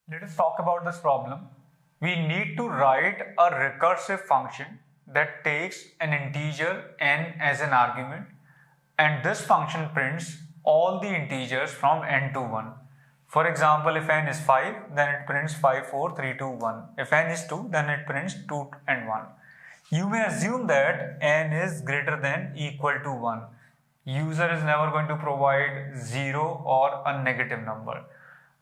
Let us talk about this problem. We need to write a recursive function that takes an integer n as an argument, and this function prints all the integers from n to 1. For example, if n is 5, then it prints 5, 4, 3, 2, 1. If n is 2, then it prints 2 and 1. You may assume that n is greater than equal to 1. User is never going to provide 0 or a negative number.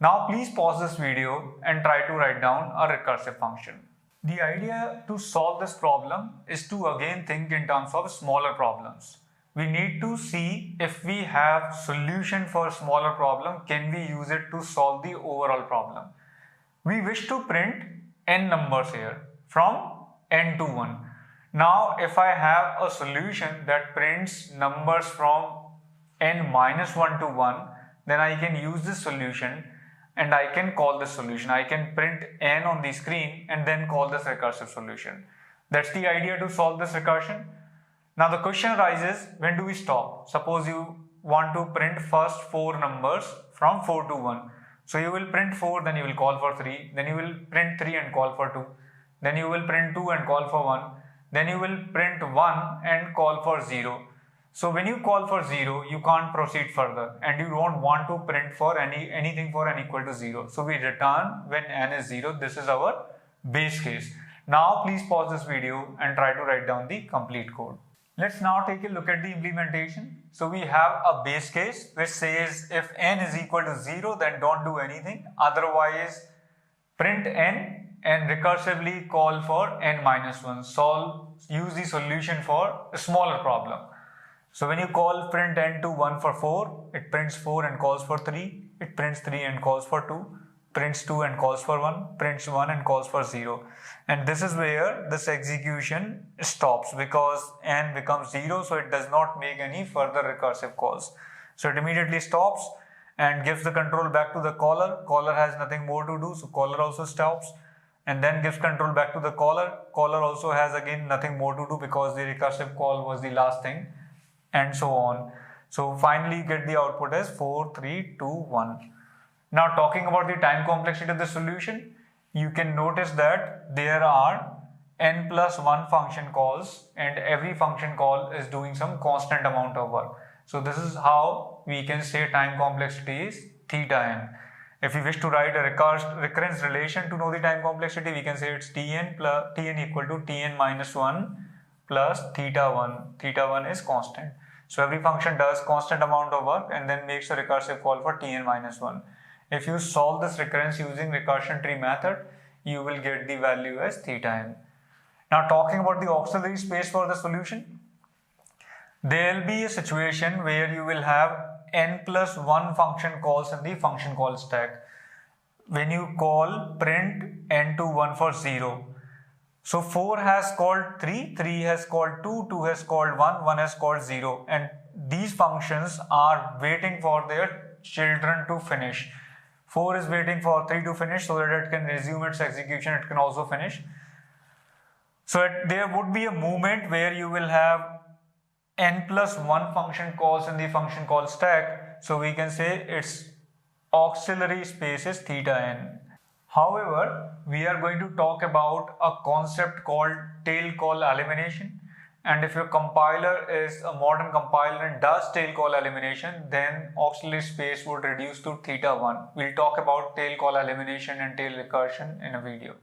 Now please pause this video and try to write down a recursive function. The idea to solve this problem is to again think in terms of smaller problems. We need to see if we have solution for a smaller problem, can we use it to solve the overall problem. We wish to print n numbers here from n to 1. Now if I have a solution that prints numbers from n minus 1 to 1, then I can use this solution and I can call this solution. I can print n on the screen and then call this recursive solution. That's the idea to solve this recursion. Now the question arises, when do we stop? Suppose you want to print first 4 numbers from 4 to 1. So you will print 4, then you will call for 3, then you will print 3 and call for 2, then you will print 2 and call for 1, then you will print 1 and call for 0. So when you call for 0, you can't proceed further and you don't want to print for anything for n equal to 0. So we return when n is 0. This is our base case. Now please pause this video and try to write down the complete code. Let's now take a look at the implementation. So we have a base case which says if n is equal to 0, then don't do anything. Otherwise, print n and recursively call for n minus 1. Use the solution for a smaller problem. So when you call print n to 1 for 4, it prints 4 and calls for 3, it prints 3 and calls for 2, prints 2 and calls for 1, prints 1 and calls for 0. And this is where this execution stops because n becomes 0, so it does not make any further recursive calls. So it immediately stops and gives the control back to the caller. Caller has nothing more to do, so caller also stops and then gives control back to the caller. Caller also has again nothing more to do because the recursive call was the last thing, and so on. So finally you get the output as 4, 3, 2, 1. Now talking about the time complexity of the solution, you can notice that there are n plus 1 function calls and every function call is doing some constant amount of work. So this is how we can say time complexity is theta n. If we wish to write a recurrence relation to know the time complexity, we can say it's tn equal to tn minus 1 plus theta 1. Theta 1 is constant. So every function does constant amount of work and then makes a recursive call for tn minus 1. If you solve this recurrence using recursion tree method, you will get the value as theta n. Now talking about the auxiliary space for the solution, there will be a situation where you will have n plus 1 function calls in the function call stack. When you call print n to 1 for 0, so 4 has called 3, 3 has called 2, 2 has called 1, 1 has called 0, and these functions are waiting for their children to finish. 4 is waiting for 3 to finish so that it can resume its execution, it can also finish. So there would be a moment where you will have n plus 1 function calls in the function call stack, so we can say its auxiliary space is theta n. However, we are going to talk about a concept called tail call elimination, and if your compiler is a modern compiler and does tail call elimination, then auxiliary space would reduce to theta 1. We'll talk about tail call elimination and tail recursion in a video.